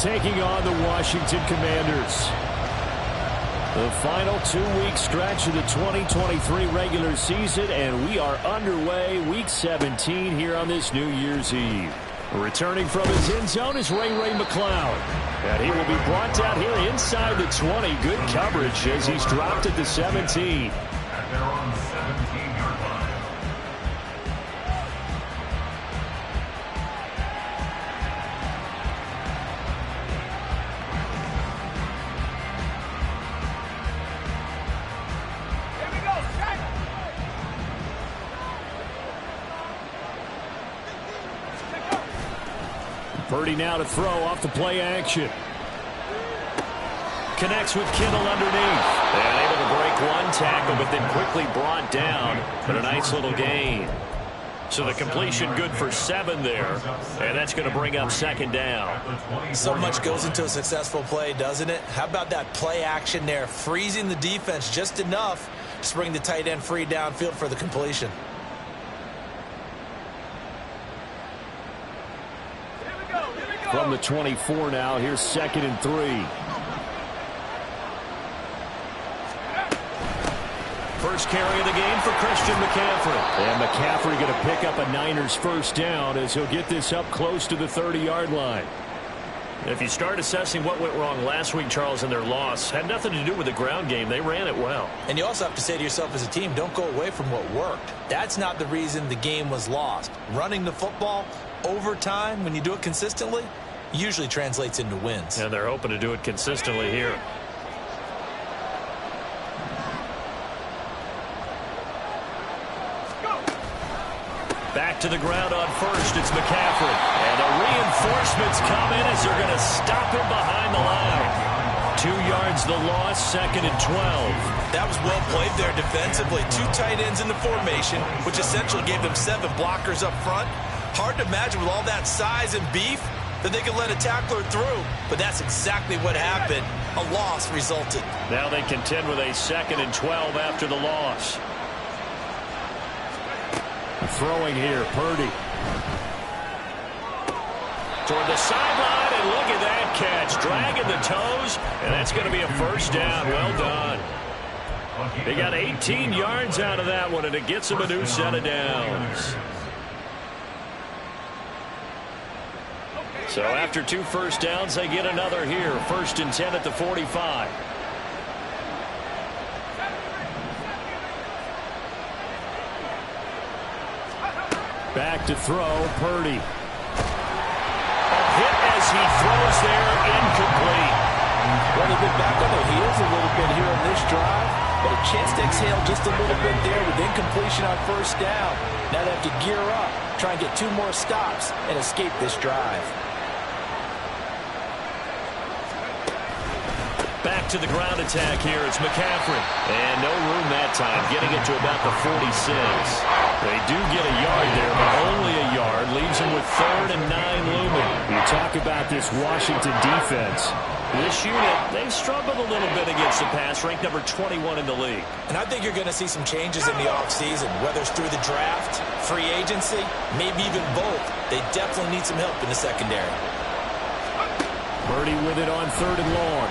taking on the Washington Commanders. The final 2-week stretch of the 2023 regular season, and we are underway week 17 here on this New Year's Eve. Returning from his end zone is Ray McCloud. And he will be brought down here inside the 20. Good coverage as he's dropped at the 17. At their own 17-yard line. Purdy now to throw off the play action. Connects with Kittle underneath. And able to break one tackle, but then quickly brought down. But a nice little gain. So the completion good for 7 there. And that's going to bring up second down. So much goes into a successful play, doesn't it? How about that play action there? Freezing the defense just enough to bring the tight end free downfield for the completion. From the 24 now, here's 2nd and 3. First carry of the game for Christian McCaffrey. And McCaffrey going to pick up a Niners first down as he'll get this up close to the 30-yard line. If you start assessing what went wrong last week, Charles, in their loss, had nothing to do with the ground game. They ran it well. And you also have to say to yourself as a team, don't go away from what worked. That's not the reason the game was lost. Running the football over time, when you do it consistently, usually translates into wins. And they're hoping to do it consistently here. Back to the ground on first. It's McCaffrey. And the reinforcements come in as they're going to stop him behind the line. 2 yards the loss, 2nd and 12. That was well played there defensively. 2 tight ends in the formation, which essentially gave them 7 blockers up front. Hard to imagine with all that size and beef that they could let a tackler through. But that's exactly what happened. A loss resulted. Now they contend with a 2nd and 12 after the loss. Throwing here, Purdy. Toward the sideline, and look at that catch. Dragging the toes, and that's going to be a first down. Well done. They got 18 yards out of that one, and it gets them a new set of downs. So after 2 first downs, they get another here. 1st and 10 at the 45. Back to throw, Purdy. A hit as he throws there, incomplete. Well, they've been back on their heels a little bit here on this drive, but a chance to exhale just a little bit there with incompletion on first down. Now they have to gear up, try and get 2 more stops, and escape this drive. Back to the ground attack here. It's McCaffrey. And no room that time, getting it to about the 46. They do get a yard there, but only a yard. Leaves them with 3rd and 9 looming. You talk about this Washington defense. This unit, they've struggled a little bit against the pass, ranked number 21 in the league. And I think you're going to see some changes in the offseason, whether it's through the draft, free agency, maybe even both. They definitely need some help in the secondary. Purdy with it on 3rd and long.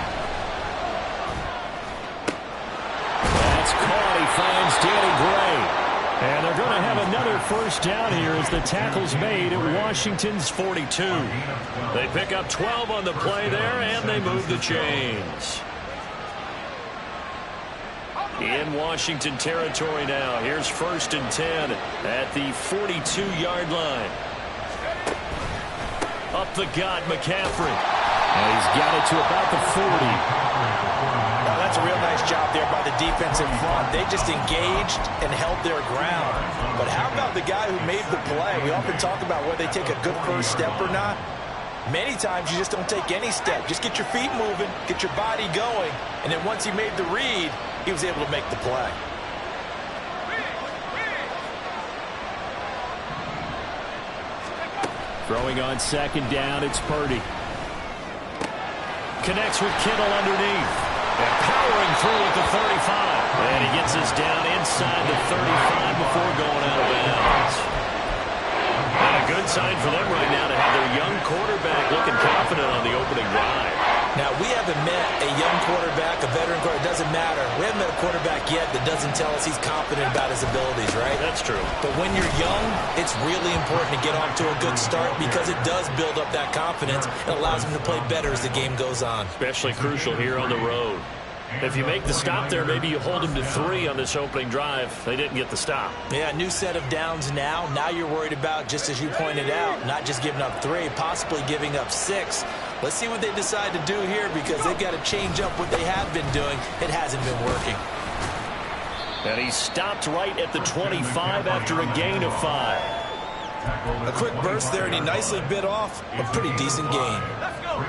That's caught. He finds Danny Gray. And they're going to have another first down here as the tackle's made at Washington's 42. They pick up 12 on the play there, and they move the chains. In Washington territory now. Here's 1st and 10 at the 42-yard line. Up the gut, McCaffrey. And he's got it to about the 40. Now, that's a real nice job there by the defense in front. They just engaged and held their ground. But how about the guy who made the play? We often talk about whether they take a good first step or not. Many times you just don't take any step. Just get your feet moving, get your body going, and then once he made the read, he was able to make the play. Throwing on 2nd down, it's Purdy. Connects with Kittle underneath. And powering through at the 35. And he gets us down inside the 35 before going out of bounds. And a good sign for them right now to have their young quarterback looking confident on the opening drive. Now, we haven't met a young quarterback, a veteran quarterback. It doesn't matter. We haven't met a quarterback yet that doesn't tell us he's confident about his abilities, right? That's true. But when you're young, it's really important to get off to a good start because it does build up that confidence and allows him to play better as the game goes on. Especially crucial here on the road. If you make the stop there, maybe you hold them to 3 on this opening drive. They didn't get the stop. Yeah, new set of downs now. Now you're worried about, just as you pointed out, not just giving up 3, possibly giving up 6. Let's see what they decide to do here because they've got to change up what they have been doing. It hasn't been working. And he stopped right at the 25 after a gain of 5. A quick burst there, and he nicely bit off a pretty decent gain.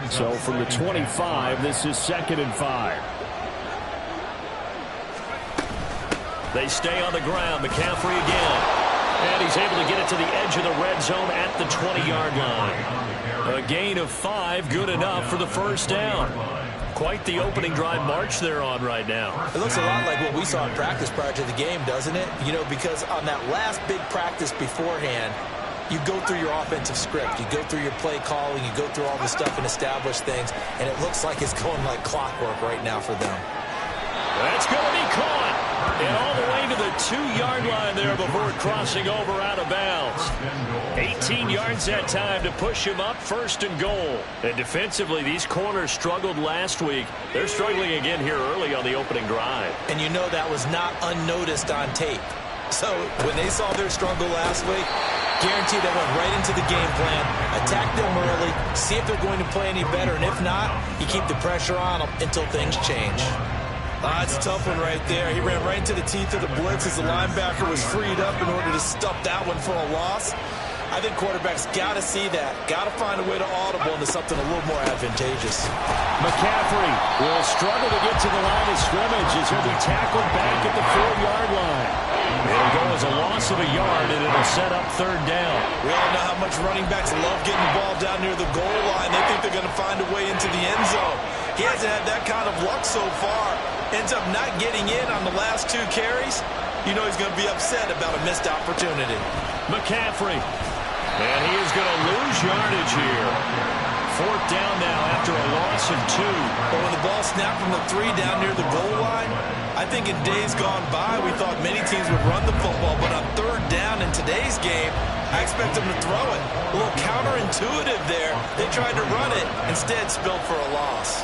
So from the 25, this is 2nd and 5. They stay on the ground. McCaffrey again. And he's able to get it to the edge of the red zone at the 20-yard line. A gain of 5, good enough for the first down. Quite the opening drive march they're on right now. It looks a lot like what we saw in practice prior to the game, doesn't it? You know, because on that last big practice beforehand, you go through your offensive script. You go through your play calling. You go through all the stuff and establish things. And it looks like it's going like clockwork right now for them. That's going to be caught. And all the way to the 2-yard line there before crossing over out of bounds. 18 yards that time to push him up, 1st and goal. And defensively, these corners struggled last week. They're struggling again here early on the opening drive. And you know that was not unnoticed on tape. So when they saw their struggle last week, guaranteed they went right into the game plan, attack them early, see if they're going to play any better. And if not, you keep the pressure on them until things change. It's a tough one right there. He ran right into the teeth of the blitz as the linebacker was freed up in order to stop that one for a loss. I think quarterbacks got to see that. Got to find a way to audible into something a little more advantageous. McCaffrey will struggle to get to the line of scrimmage as he'll be tackled back at the 4-yard line. It'll go as a loss of a yard, and it'll set up 3rd down. We all know how much running backs love getting the ball down near the goal line. They think they're going to find a way into the end zone. He hasn't had that kind of luck so far. Ends up not getting in on the last 2 carries. You know he's going to be upset about a missed opportunity. McCaffrey. And he is going to lose yardage here. 4th down now after a loss of 2. But when the ball snapped from the 3 down near the goal line, I think in days gone by, we thought many teams would run the football. But on 3rd down in today's game, I expect them to throw it. A little counterintuitive there. They tried to run it, instead spilled for a loss.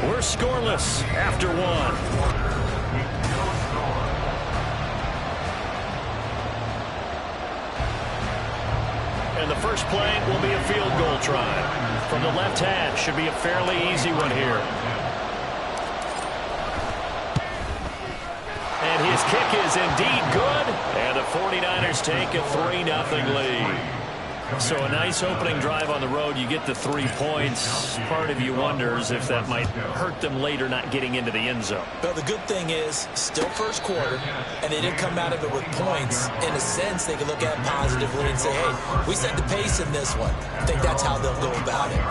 We're scoreless after 1. And the first play will be a field goal try. From the left hash, should be a fairly easy one here. And his kick is indeed good. And the 49ers take a 3-0 lead. So a nice opening drive on the road. You get the 3 points. Part of you wonders if that might hurt them later not getting into the end zone. Well, the good thing is, still first quarter, and they didn't come out of it with points. In a sense, they can look at it positively and say, hey, we set the pace in this one. I think that's how they'll go about it.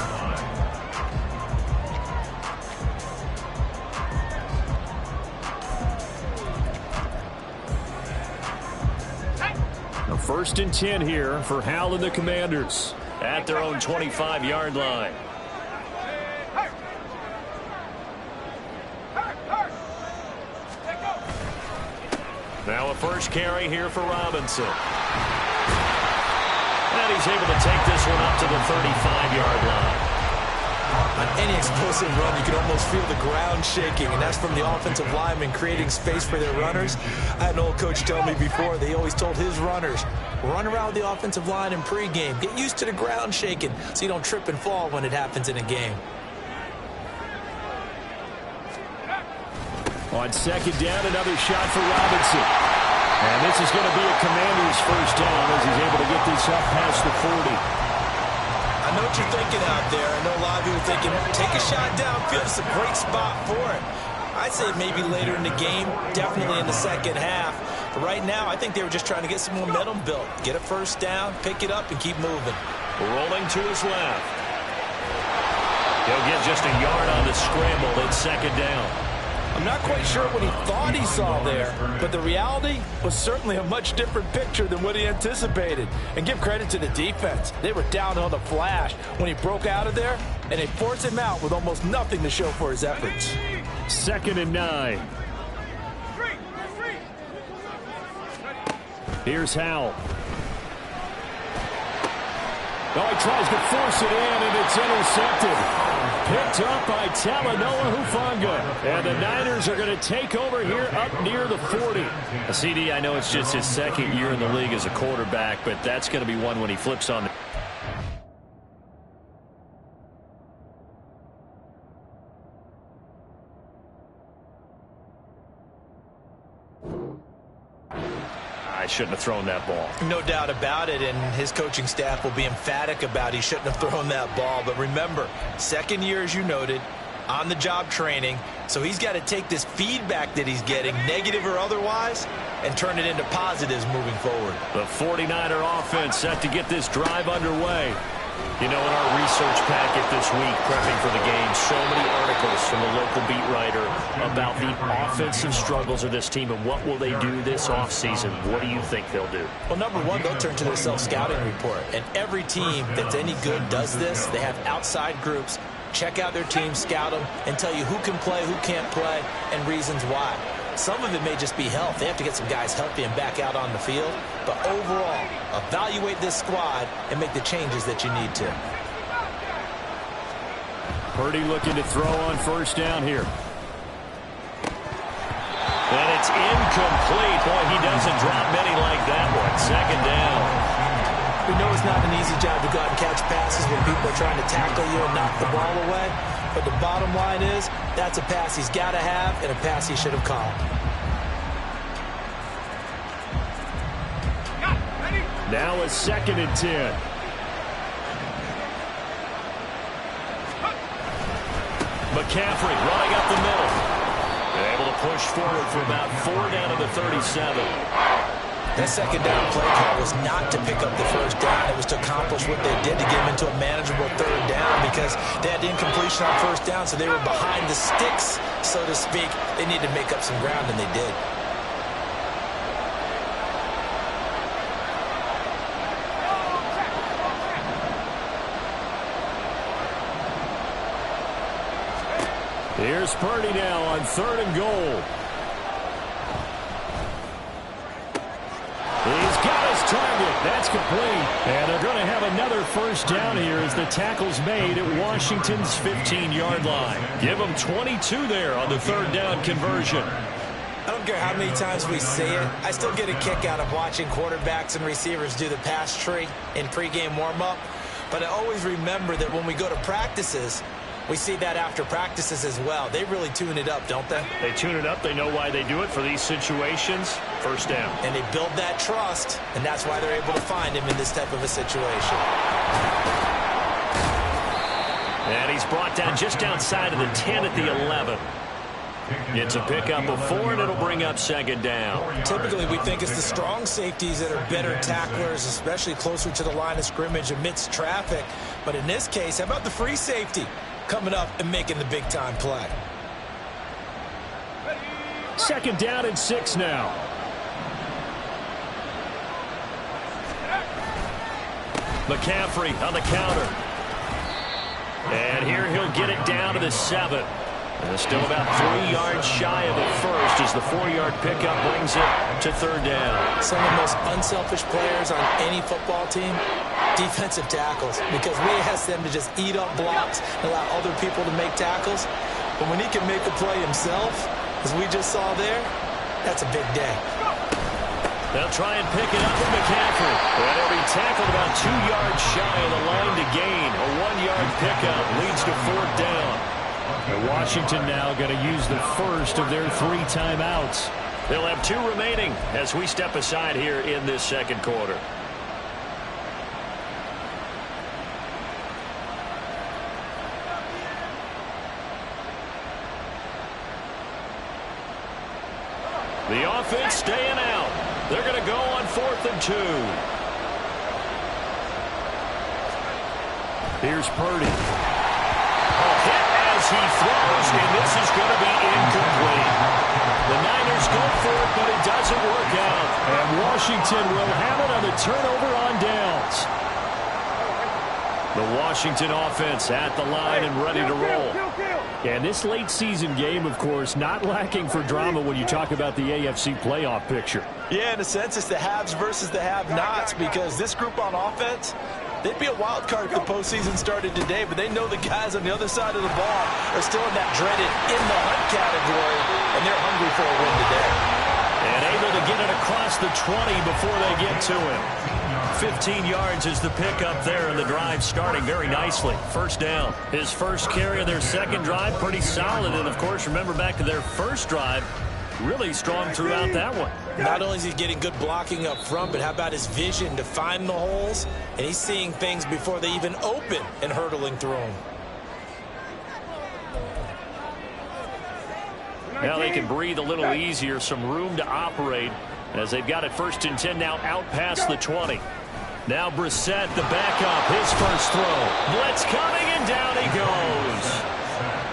A 1st and 10 here for Hal and the Commanders at their own 25-yard line. Now a first carry here for Robinson. And he's able to take this one up to the 35-yard line. On any explosive run, you can almost feel the ground shaking, and that's from the offensive linemen creating space for their runners. I had an old coach tell me before, they always told his runners, run around with the offensive line in pregame. Get used to the ground shaking so you don't trip and fall when it happens in a game. On 2nd down, another shot for Robinson. And this is going to be a Commander's first down as he's able to get this up past the 40. I know what you're thinking out there. I know a lot of you are thinking, take a shot downfield. It's a great spot for it. I'd say maybe later in the game, definitely in the second half. But right now, I think they were just trying to get some momentum built. Get a first down, pick it up, and keep moving. Rolling to his left. He'll get just a yard on the scramble. It's second down. I'm not quite sure what he thought he saw there, but the reality was certainly a much different picture than what he anticipated. And give credit to the defense. They were down on the flash when he broke out of there, and they forced him out with almost nothing to show for his efforts. 2nd and 9. Here's Howell. Oh, he tries to force it in, and it's intercepted. Picked up by Talanoa Hufanga. And the Niners are going to take over here up near the 40. CD, I know it's just his 2nd year in the league as a quarterback, but that's going to be one when he flips on the... I shouldn't have thrown that ball. No doubt about it, and his coaching staff will be emphatic about he shouldn't have thrown that ball. But remember, 2nd year, as you noted, on-the-job training, so he's got to take this feedback that he's getting, negative or otherwise, and turn it into positives moving forward. The 49er offense set to get this drive underway. You know, in our research packet this week, prepping for the game, so many articles from the local beat writer about the offensive struggles of this team and what will they do this offseason. What do you think they'll do? Well, number one, they'll turn to their self-scouting report. And every team that's any good does this. They have outside groups. Check out their team, scout them, and tell you who can play, who can't play, and reasons why. Some of it may just be health. They have to get some guys healthy and back out on the field. But overall, evaluate this squad and make the changes that you need to. Purdy looking to throw on 1st down here. And it's incomplete. Boy, he doesn't drop many like that one. 2nd down. We know it's not an easy job to go out and catch passes when people are trying to tackle you and knock the ball away. But the bottom line is, that's a pass he's got to have and a pass he should have caught. Now a 2nd and 10. McCaffrey running up the middle. They're able to push forward for about 4 down to the 37. That 2nd down play call was not to pick up the 1st down. It was to accomplish what they did to get them into a manageable 3rd down because they had incompletion on 1st down, so they were behind the sticks, so to speak. They needed to make up some ground, and they did. Here's Purdy now on 3rd and goal. He's got his target. That's complete. And they're going to have another 1st down here as the tackle's made at Washington's 15-yard line. Give them 22 there on the 3rd down conversion. I don't care how many times we say it, I still get a kick out of watching quarterbacks and receivers do the pass tree in pregame warm-up. But I always remember that when we go to practices, we see that after practices as well. They really tune it up, don't they? They tune it up. They know why they do it for these situations. 1st down. And they build that trust, and that's why they're able to find him in this type of a situation. And he's brought down just outside of the 10 at the 11. It's a pickup of 4, and it'll bring up 2nd down. Typically, we think it's the strong safeties that are better tacklers, especially closer to the line of scrimmage amidst traffic. But in this case, how about the free safety coming up and making the big-time play? 2nd down and 6 now. McCaffrey on the counter. And here he'll get it down to the 7. And still about 3 yards shy of the 1st as the 4-yard pickup brings it to 3rd down. Some of the most unselfish players on any football team, defensive tackles, because we ask them to just eat up blocks and allow other people to make tackles. But when he can make a play himself, as we just saw there, that's a big day. They'll try and pick it up with McCaffrey. And he'll be tackled about 2 yards shy of the line to gain. A 1-yard pickup leads to 4th down. And Washington now going to use the first of their 3 timeouts. They'll have 2 remaining as we step aside here in this 2nd quarter. The offense staying out. They're going to go on 4th and 2. Here's Purdy. Oh, he throws, and this is going to be incomplete. The Niners go for it, but it doesn't work out. And Washington will have it on the turnover on downs. The Washington offense at the line and ready to roll. And this late season game, of course, not lacking for drama when you talk about the AFC playoff picture. Yeah, in a sense, it's the haves versus the have-nots, because this group on offense, they'd be a wild card if the postseason started today, but they know the guys on the other side of the ball are still in that dreaded in-the-hunt category, and they're hungry for a win today. And able to get it across the 20 before they get to him. 15 yards is the pickup there, and the drive starting very nicely. First down. His first carry of their second drive, pretty solid. And, of course, remember back to their first drive, really strong throughout that one. Not only is he getting good blocking up front, but how about his vision to find the holes? And he's seeing things before they even open and hurdling through them. Now they can breathe a little easier, some room to operate as they've got it 1st and 10 now out past the 20. Now Brissett, the backup, his first throw. Blitz coming, and down he goes.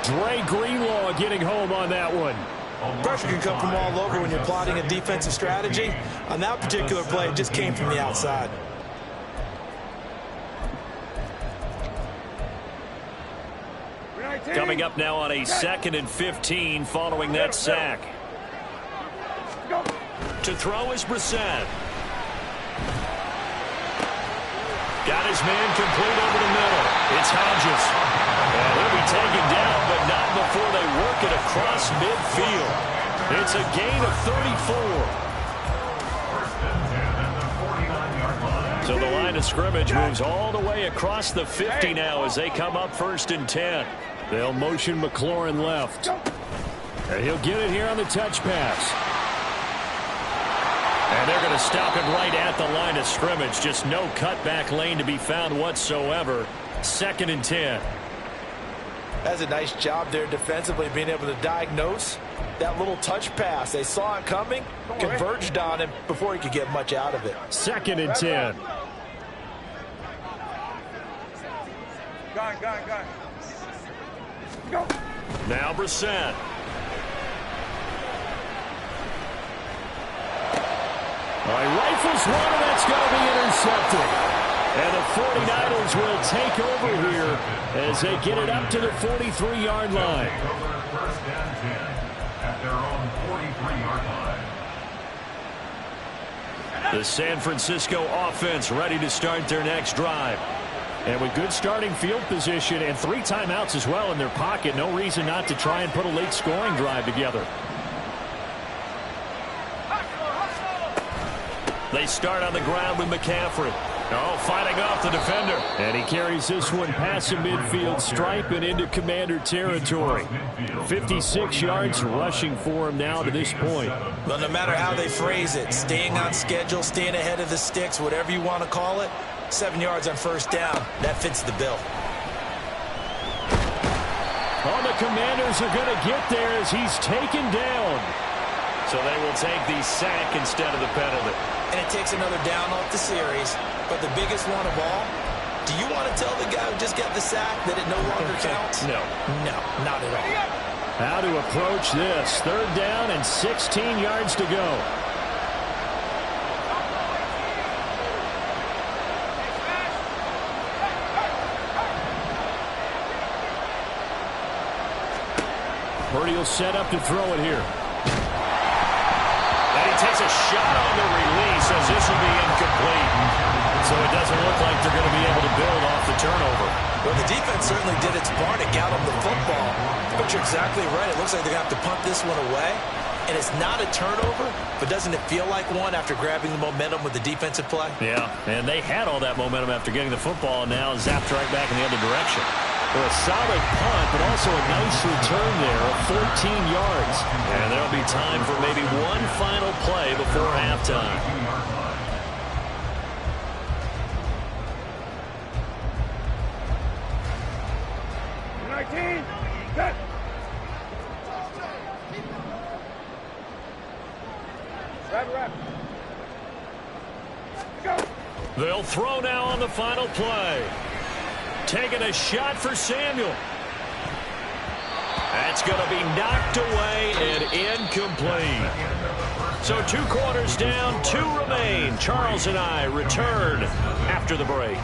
Dre Greenlaw getting home on that one. Pressure can come from all over when you're plotting a defensive strategy. On that particular play, it just came from the outside. Coming up now on a 2nd and 15 following that sack. To throw is Brissett. Got his man complete over the middle. It's Hodges. And he'll be taken down, but not before they work it across midfield. It's a gain of 34. So the line of scrimmage moves all the way across the 50 now as they come up 1st and 10. They'll motion McLaurin left. And he'll get it here on the touch pass. And they're going to stop it right at the line of scrimmage. Just no cutback lane to be found whatsoever. 2nd and 10. That's a nice job there defensively, being able to diagnose that little touch pass. They saw it coming, converged on him before he could get much out of it. 2nd and 10. Go. Now Brissett. All right, rifles one, and that's going to be intercepted. And the 49ers will take over here as they get it up to the 43-yard line. 1st and 10 at their own 43-yard line. The San Francisco offense ready to start their next drive. And with good starting field position and 3 timeouts as well in their pocket, no reason not to try and put a late scoring drive together. They start on the ground with McCaffrey. Oh, fighting off the defender. And he carries this one past the midfield stripe and into Commander territory. 56 yards rushing for him now to this point. Well, no matter how they phrase it, staying on schedule, staying ahead of the sticks, whatever you want to call it, 7 yards on 1st down. That fits the bill. Oh, the Commanders are going to get there as he's taken down. So they will take the sack instead of the penalty. And it takes another down off the series. But the biggest one of all, do you want to tell the guy who just got the sack that it no longer counts? No. No, not at all. How to approach this. 3rd down and 16 yards to go. Purdy will set up to throw it here. And he takes a shot on the release as this will be incomplete. So it doesn't look like they're going to be able to build off the turnover. Well, the defense certainly did its part to get them the football. But you're exactly right. It looks like they're going to have to punt this one away. And it's not a turnover, but doesn't it feel like one after grabbing the momentum with the defensive play? Yeah, and they had all that momentum after getting the football, and now zapped right back in the other direction. For a solid punt, but also a nice return there of 14 yards. And there'll be time for maybe one final play before halftime. They'll throw now on the final play. Taking a shot for Samuel. That's going to be knocked away and incomplete. So 2 quarters down, 2 remain. Charles and I return after the break.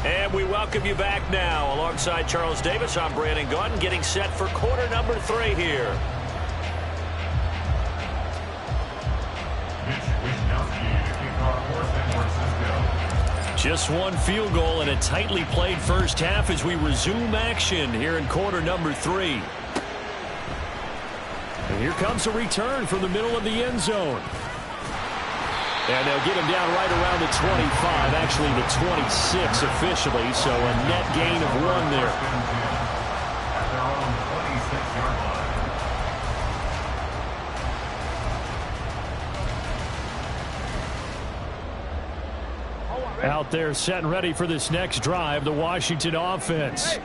And we welcome you back now. Alongside Charles Davis, I'm Brandon Gaudin, getting set for quarter number 3 here. Just 1 field goal and a tightly played first half as we resume action here in quarter number 3. And here comes a return from the middle of the end zone. And they'll get him down right around the 25, actually the 26 officially, so a net gain of 1 there. At their own 26-yard line. Out there set and ready for this next drive, the Washington offense.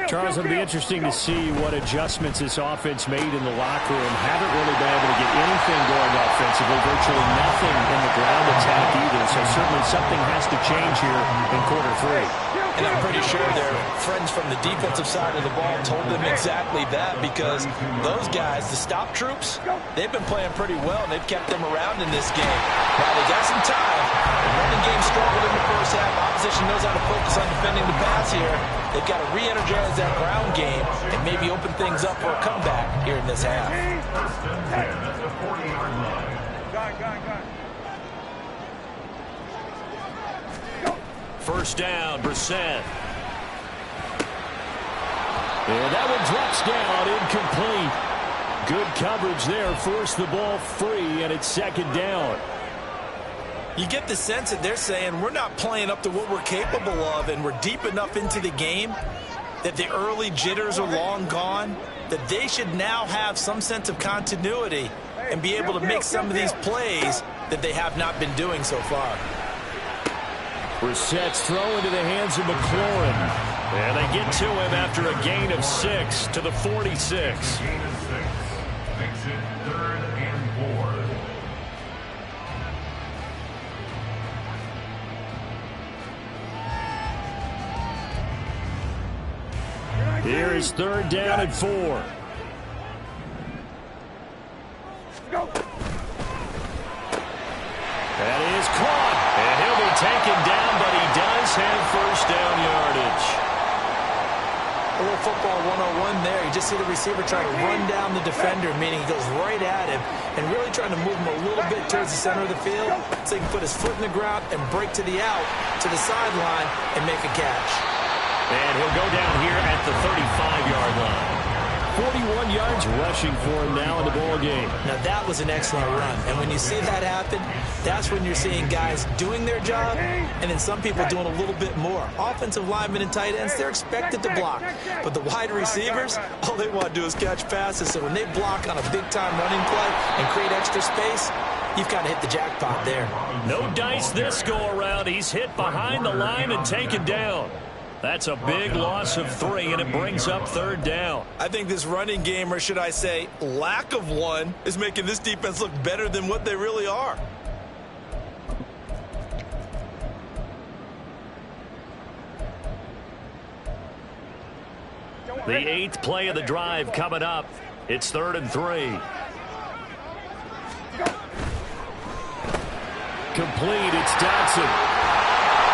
Charles, it'll be interesting to see what adjustments this offense made in the locker room. Haven't really been able to get anything going offensively, virtually nothing in the ground attack either, so certainly something has to change here in quarter 3. And I'm pretty sure their friends from the defensive side of the ball told them exactly that, because those guys, the stop troops, they've been playing pretty well, and they've kept them around in this game. Now, they got some time. The running game struggled in the first half. Opposition knows how to focus on defending the pass here. They've got to re-energize that ground game and maybe open things up for a comeback here in this half. First and 10 at the 40-yard line. First down, Brissett. And that one drops down, incomplete. Good coverage there, forced the ball free, and it's second down. You get the sense that they're saying we're not playing up to what we're capable of, and we're deep enough into the game that the early jitters are long gone, that they should now have some sense of continuity and be able to make some of these plays that they have not been doing so far. Brissett's throw into the hands of McLaurin. And they get to him after a gain of 6 to the 46. Gain of 6. Makes it 3rd and 4. Here is 3rd down and 4. That is caught. And he'll be taken down, but he does have first down yardage. A little football 101 there. You just see the receiver trying to run down the defender, meaning he goes right at him and really trying to move him a little bit towards the center of the field so he can put his foot in the ground and break to the out, to the sideline, and make a catch. And he'll go down here at the 35-yard line. 41 yards rushing for him now in the ball game. Now that was an excellent run, and when you see that happen, that's when you're seeing guys doing their job and then some people doing a little bit more. Offensive linemen and tight ends, they're expected to block, but the wide receivers, all they want to do is catch passes. So when they block on a big-time running play and create extra space, you've got to hit the jackpot there. No dice this go-around. He's hit behind the line and taken down. That's a big loss of 3, and it brings up 3rd down. I think this running game, or should I say lack of one, is making this defense look better than what they really are. The 8th play of the drive coming up. It's 3rd and 3. Complete, it's Dotson.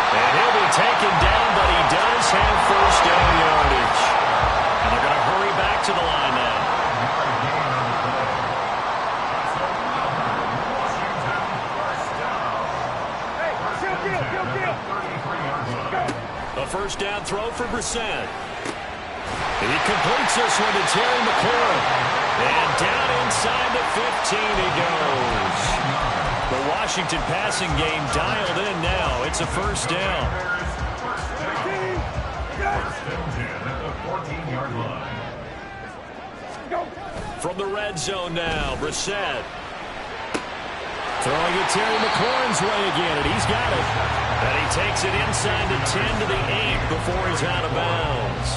And he'll be taken down, but he does have first down yardage. And they're going to hurry back to the line now. A first down throw for Brissett. He completes this one to Terry McLaurin. And down inside the 15 he goes. The Washington passing game dialed in now. It's a first down. First and 10 at the 14-yard line. From the red zone now, Brissett. Throwing it Terry McLaurin's way again, and he's got it. And he takes it inside the 10 to the 8 before he's out of bounds.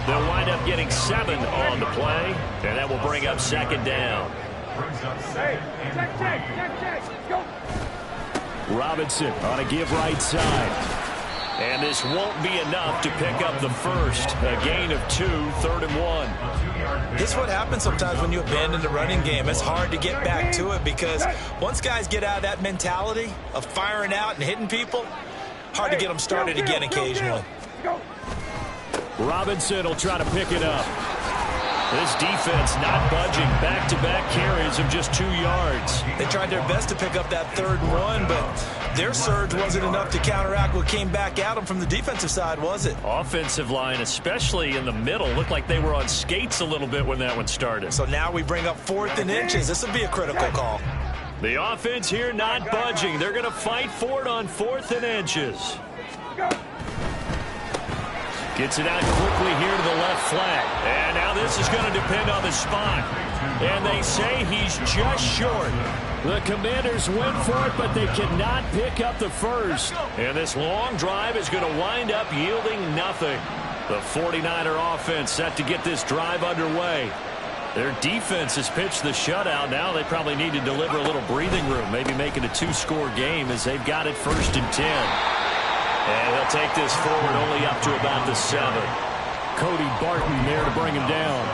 They'll wind up getting 7 on the play, and that will bring up second down. Robinson on a give right side. And this won't be enough to pick up the first. A gain of 2, 3rd and 1. This is what happens sometimes when you abandon the running game. It's hard to get back to it because once guys get out of that mentality of firing out and hitting people, hard to get them started again occasionally. Robinson will try to pick it up. This defense not budging. Back-to-back carries of just 2 yards. They tried their best to pick up that 3rd and 1, but their surge wasn't enough to counteract what came back at them from the defensive side, was it? Offensive line, especially in the middle, looked like they were on skates a little bit when that one started. So now we bring up 4th and inches. This will be a critical call. The offense here not budging. They're going to fight for it on 4th and inches. Gets it out quickly here to the left flat. And now this is going to depend on the spot. And they say he's just short. The Commanders went for it, but they cannot pick up the first. And this long drive is going to wind up yielding nothing. The 49er offense set to get this drive underway. Their defense has pitched the shutout. Now they probably need to deliver a little breathing room, maybe make it a 2-score game as they've got it 1st and 10. And he'll take this forward only up to about the 7. Cody Barton there to bring him down.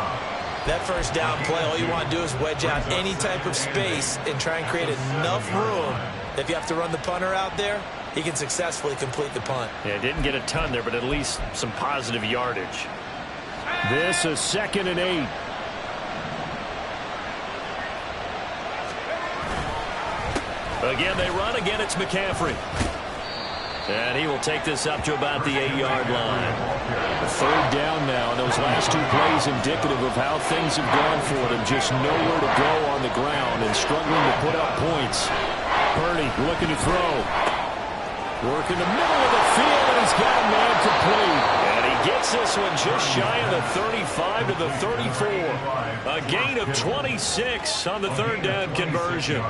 That first down play, all you want to do is wedge out any type of space and try and create enough room. If you have to run the punter out there, he can successfully complete the punt. Yeah, didn't get a ton there, but at least some positive yardage. This is 2nd and 8. Again, they run. Again, it's McCaffrey. And he will take this up to about the 8-yard line. 3rd down now, and those last 2 plays indicative of how things have gone for them. Just nowhere to go on the ground and struggling to put up points. Purdy looking to throw. Work in the middle of the field, and he's got a man complete. And he gets this one just shy of the 35 to the 34. A gain of 26 on the 3rd down conversion.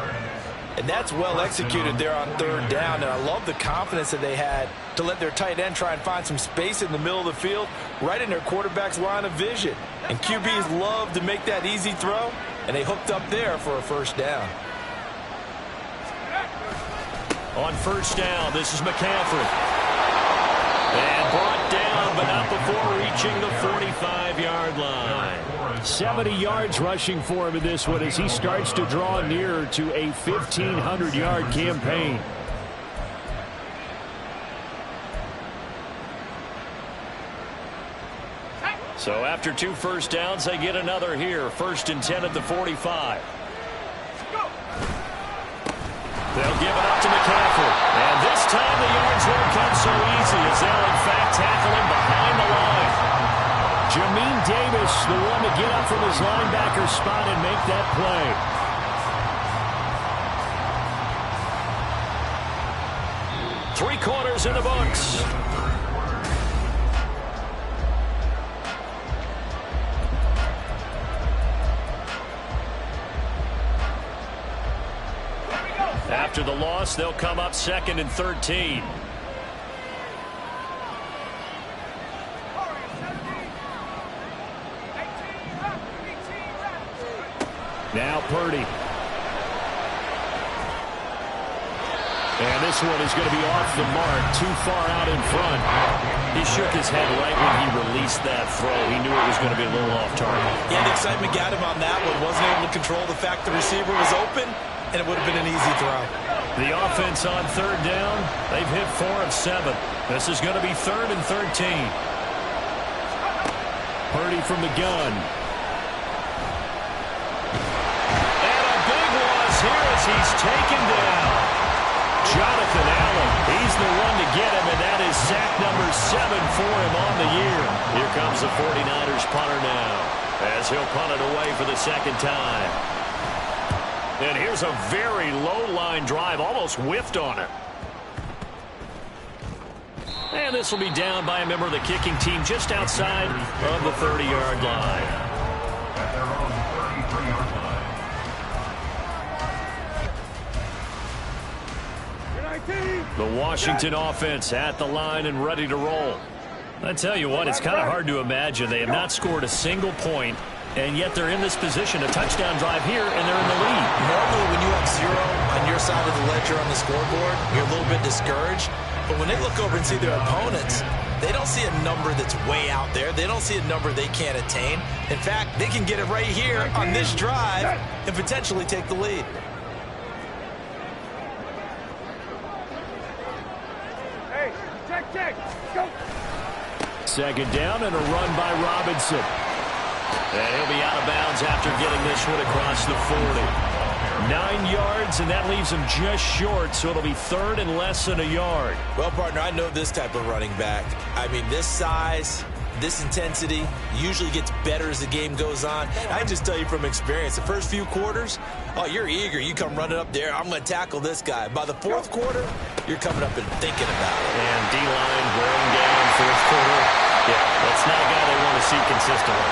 And that's well executed there on 3rd down. And I love the confidence that they had to let their tight end try and find some space in the middle of the field, right in their quarterback's line of vision. And QBs love to make that easy throw, and they hooked up there for a 1st down. On 1st down, this is McCaffrey. And brought down, but not before reaching the 45-yard line. 70 yards rushing for him in this one as he starts to draw nearer to a 1,500-yard campaign. So after 2 first downs, they get another here. 1st and 10 at the 45. They'll give it up to McCaffrey. And this time the yards won't come so easy as they'll in fact tackle him behind the line. Jamin Davis, the one to get up from his linebacker spot and make that play. 3 quarters in the books. After the loss, they'll come up 2nd and 13. Now Purdy. And this one is going to be off the mark, too far out in front. He shook his head right when he released that throw. He knew it was going to be a little off target. Yeah, the excitement got him on that one. Wasn't able to control the fact the receiver was open, and it would have been an easy throw. The offense on 3rd down, they've hit 4 of 7. This is going to be 3rd and 13. Purdy from the gun. He's taken down. Jonathan Allen, he's the one to get him, and that is sack number 7 for him on the year. Here comes the 49ers punter now, as he'll punt it away for the 2nd time. And here's a very low-line drive, almost whiffed on it. And this will be down by a member of the kicking team just outside of the 30-yard line. At their own 33-yard line. The Washington offense at the line and ready to roll. I tell you what, it's kind of hard to imagine. They have not scored a single point, and yet they're in this position. A touchdown drive here, and they're in the lead. Normally, when you have 0 on your side of the ledger on the scoreboard, you're a little bit discouraged. But when they look over and see their opponents, they don't see a number that's way out there. They don't see a number they can't attain. In fact, they can get it right here on this drive and potentially take the lead. Hey, check, go. Second down and a run by Robinson. And he'll be out of bounds after getting this one across the 40. 9 yards, and that leaves him just short, so it'll be third and less than a yard. Well, partner, I know this type of running back. I mean, this size, this intensity usually gets better as the game goes on. I just tell you from experience, the first few quarters, oh, you're eager. You come running up there, I'm going to tackle this guy. By the fourth quarter, you're coming up and thinking about it. And D-line wearing down fourth quarter. Yeah, that's not a guy they want to see consistently.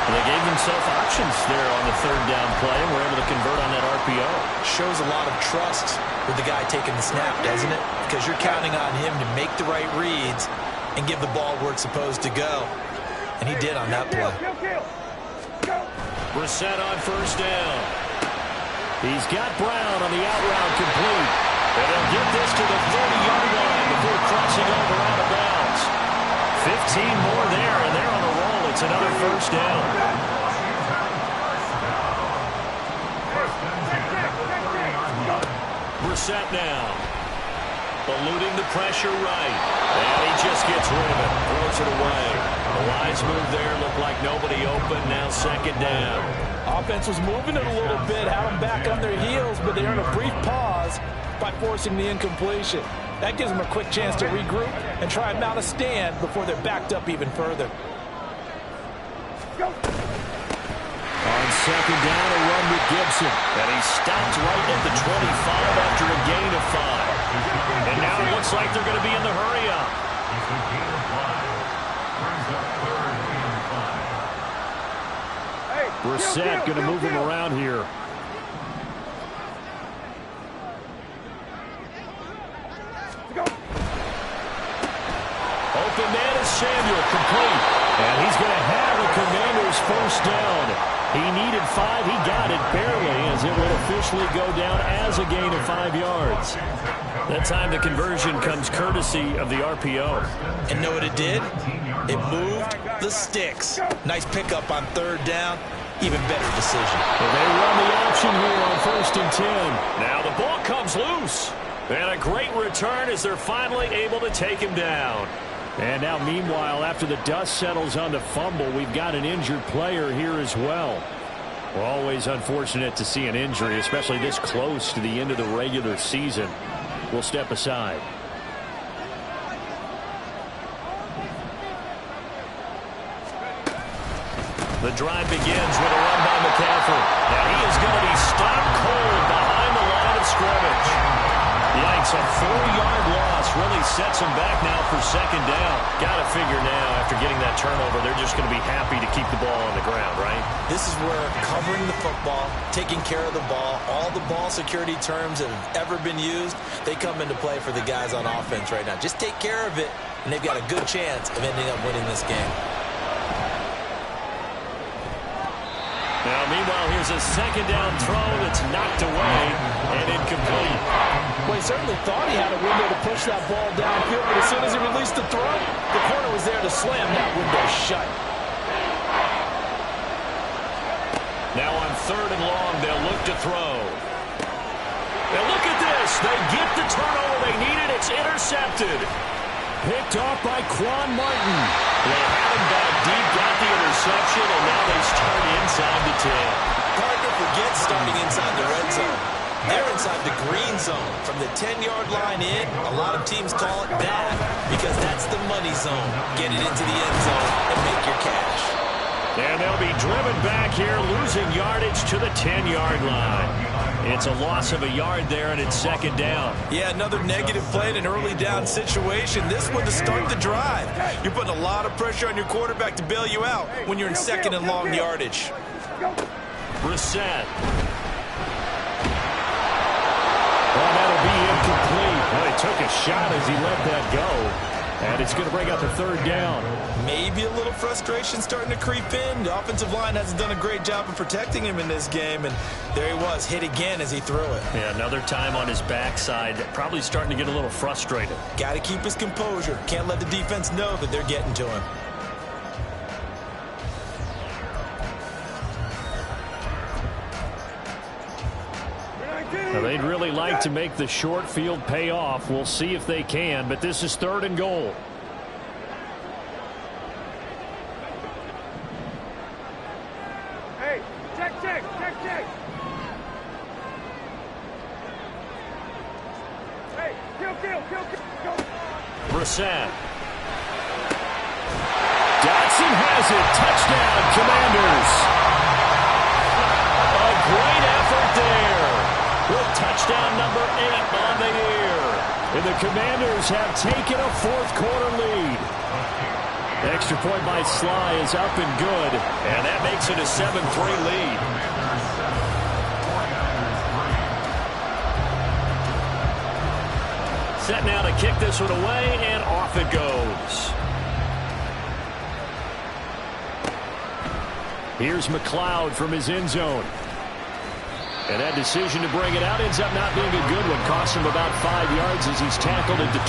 They gave themselves options there on the third down play and were able to convert on that RPO. Shows a lot of trust with the guy taking the snap, doesn't it? Because you're counting on him to make the right reads and give the ball where it's supposed to go. And he did on that play. Brissett on first down. He's got Brown on the out route complete. And he'll get this to the 30-yard line before crossing over out of bounds. 15 more there, and they're on a roll. It's another first down. Brissett now. Eluding the pressure right. And he just gets rid of it. Throws it away. A wise move there. Looked like nobody open. Now second down. Offense was moving it a little bit, had them back on their heels, but they earned a brief pause by forcing the incompletion. That gives them a quick chance to regroup and try and mount a stand before they're backed up even further. On second down, a run with Gibson. And he stopped right at the 25 after a gain of 5. And now it looks like they're going to be in the hurry-up. Brissett going to move him around here. Open man is Samuel, complete. And he's going to have the Commanders first down. He needed 5. He got it barely as it will officially go down as a gain of 5 yards. That time the conversion comes courtesy of the RPO. And know what it did? It moved the sticks. Nice pickup on third down. Even better decision. Well, they run the option here on first and 10. Now the ball comes loose. And a great return as they're finally able to take him down. And now, meanwhile, after the dust settles on the fumble, we've got an injured player here as well. We're always unfortunate to see an injury, especially this close to the end of the regular season. We'll step aside. The drive begins with a run by McCaffrey. And he is going to be stopped cold behind the line of scrimmage. Yikes, a 4-yard loss really sets them back now for second down. Got to figure now, after getting that turnover, they're just going to be happy to keep the ball on the ground, right? This is where covering the football, taking care of the ball, all the ball security terms that have ever been used, they come into play for the guys on offense right now. Just take care of it, and they've got a good chance of ending up winning this game. Now, meanwhile, here's a second down throw that's knocked away and incomplete. Well, he certainly thought he had a window to push that ball downfield, but as soon as he released the throw, the corner was there to slam that window shut. Now on third and long, they'll look to throw. And look at this. They get the turnover they needed. It's intercepted. Picked off by Quan Martin. They had him back deep, got the interception, and now they start inside the 10. Partner, forget starting inside the red zone. They're inside the green zone. From the 10-yard line in, a lot of teams call it bad because that's the money zone. Get it into the end zone and make your cash. And they'll be driven back here, losing yardage to the 10-yard line. It's a loss of a yard there, and it's second down. Yeah, another negative play in an early down situation. This one to start the drive. You're putting a lot of pressure on your quarterback to bail you out when you're in second and long yardage. Brissett. Well, that'll be incomplete. Well, he took a shot as he let that go. And it's going to bring up a third down. Maybe a little frustration starting to creep in. The offensive line hasn't done a great job of protecting him in this game, and there he was, hit again as he threw it. Yeah, another time on his backside, probably starting to get a little frustrated. Got to keep his composure. Can't let the defense know that they're getting to him. Now, they'd really like to make the short field pay off. We'll see if they can, but this is 3rd and goal. Hey, check. Hey, kill. Go. Brissett. Dotson has it. Touchdown, Commanders. A great effort there. With touchdown number 8 on the year. And the Commanders have taken a 4th quarter lead. Extra point by Sly is up and good. And that makes it a 7-3 lead. Set now to kick this one away, and off it goes. Here's McLeod from his end zone. And that decision to bring it out ends up not being a good one. Costs him about 5 yards as he's tackled into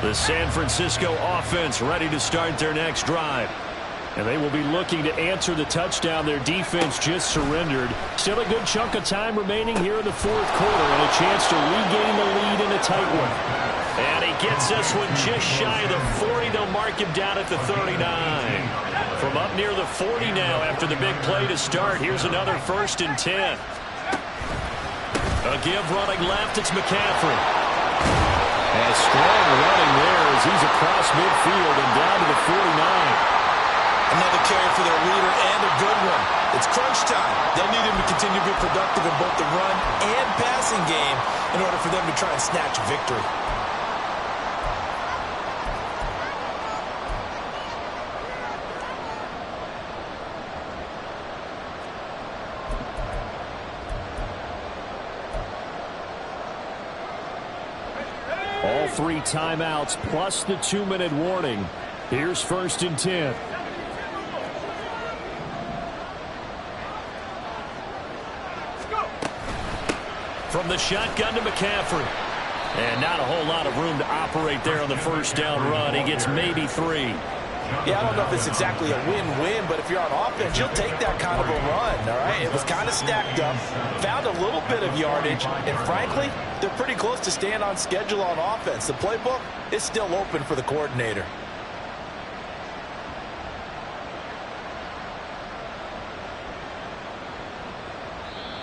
20. The San Francisco offense ready to start their next drive. And they will be looking to answer the touchdown their defense just surrendered. Still a good chunk of time remaining here in the 4th quarter and a chance to regain the lead in a tight one. And he gets this one just shy of the 40. They'll mark him down at the 39. From up near the 40 now after the big play to start. Here's another 1st and 10. A give running left. It's McCaffrey. And strong running there as he's across midfield and down to the 49. Another carry for their leader and a good one. It's crunch time. They'll need him to continue to be productive in both the run and passing game in order for them to try and snatch a victory. All 3 timeouts plus the 2-minute warning. Here's 1st and 10. From the shotgun to McCaffrey. And not a whole lot of room to operate there on the 1st down run. He gets maybe 3. Yeah, I don't know if it's exactly a win-win, but if you're on offense, you'll take that kind of a run, all right? It was kind of stacked up, found a little bit of yardage, and frankly, they're pretty close to staying on schedule on offense. The playbook is still open for the coordinator.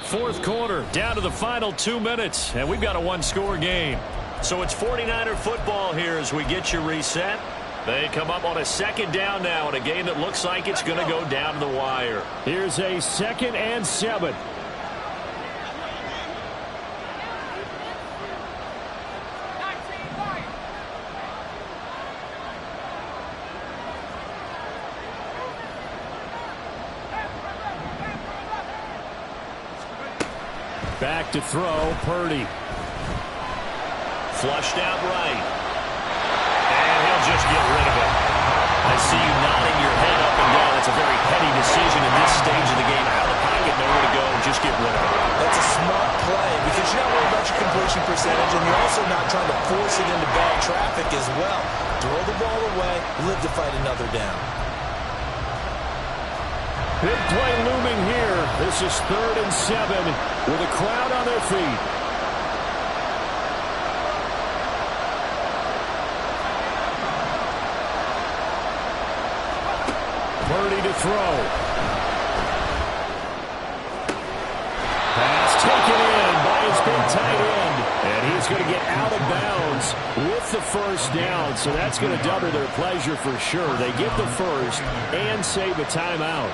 Fourth quarter, down to the final 2 minutes, and we've got a 1-score game. So it's 49er football here as we get you reset. They come up on a 2nd down now in a game that looks like it's going to go down to the wire. Here's a 2nd and 7. Back to throw, Purdy. Flushed out right. And he'll just get rid of it. I see you nodding your head up and down. It's a very petty decision in this stage of the game. Out of the pocket, nowhere to go. Just get rid of it. That's a smart play because you're not worried about your completion percentage, and you're also not trying to force it into bad traffic as well. Throw the ball away, live to fight another down. Big play looming here. This is 3rd and 7 with a crowd on their feet. Purdy to throw. Pass taken in by his big tight end. And he's going to get out of bounds with the 1st down. So that's going to double their pleasure for sure. They get the 1st and save a timeout.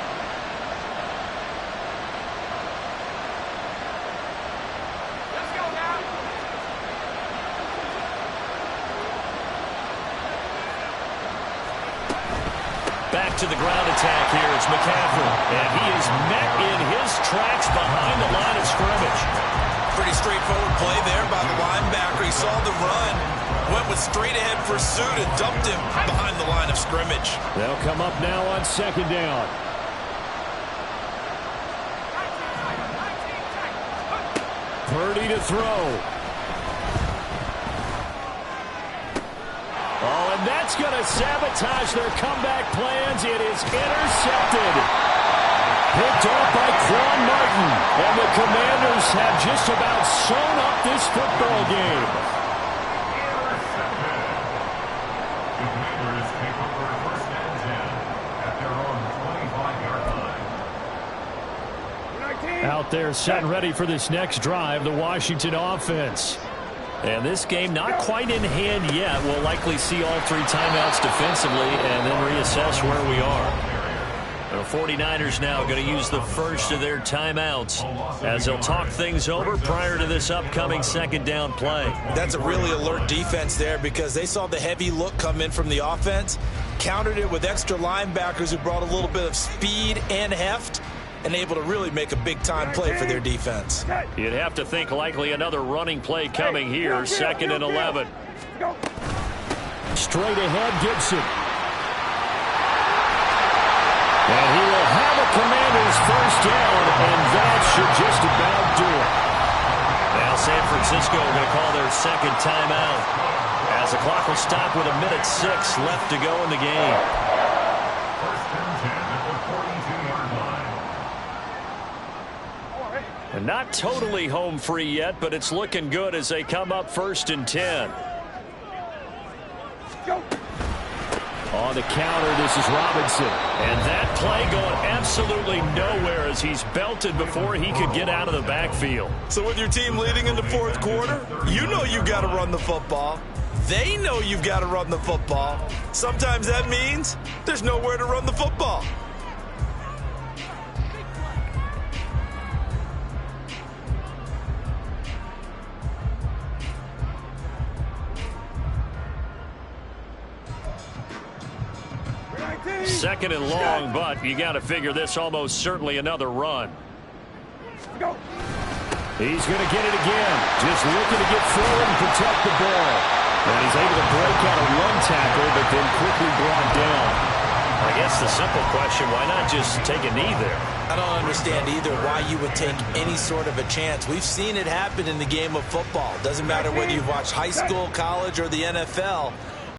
Back to the ground attack here. It's McCaffrey. And he is met in his tracks behind the line of scrimmage. straightforward play there by the linebacker. He saw the run, went with straight-ahead pursuit, and dumped him behind the line of scrimmage. They'll come up now on second down. Purdy to throw. Oh, and that's going to sabotage their comeback plans. It is intercepted. Picked off by Quan Martin. And the Commanders have just about sewn up this football game. The Commanders take over first and 10 at their own 25-yard line. Out there set and ready for this next drive, the Washington offense. And this game not quite in hand yet. We'll likely see all three timeouts defensively and then reassess where we are. The 49ers now going to use the first of their timeouts as they'll talk things over prior to this upcoming second down play. That's a really alert defense there because they saw the heavy look come in from the offense, countered it with extra linebackers who brought a little bit of speed and heft, and able to really make a big-time play for their defense. You'd have to think likely another running play coming here, second and 11. Straight ahead, Gibson. And he will have a Commanders first down, and that should just about do it. Now San Francisco going to call their second timeout as the clock will stop with 1:06 left to go in the game. First and 10 at the 42-yard line. And not totally home free yet, but it's looking good as they come up first and 10. On the counter, this is Robinson. And that play going absolutely nowhere as he's belted before he could get out of the backfield. So with your team leading in the fourth quarter, you know you've got to run the football. They know you've got to run the football. Sometimes that means there's nowhere to run the football. Second and long, but you got to figure this almost certainly another run. He's going to get it again. Just looking to get forward and protect the ball. And he's able to break out a run tackle, but then quickly brought down. I guess the simple question, why not just take a knee there? I don't understand either why you would take any sort of a chance. We've seen it happen in the game of football. Doesn't matter whether you've watched high school, college, or the NFL.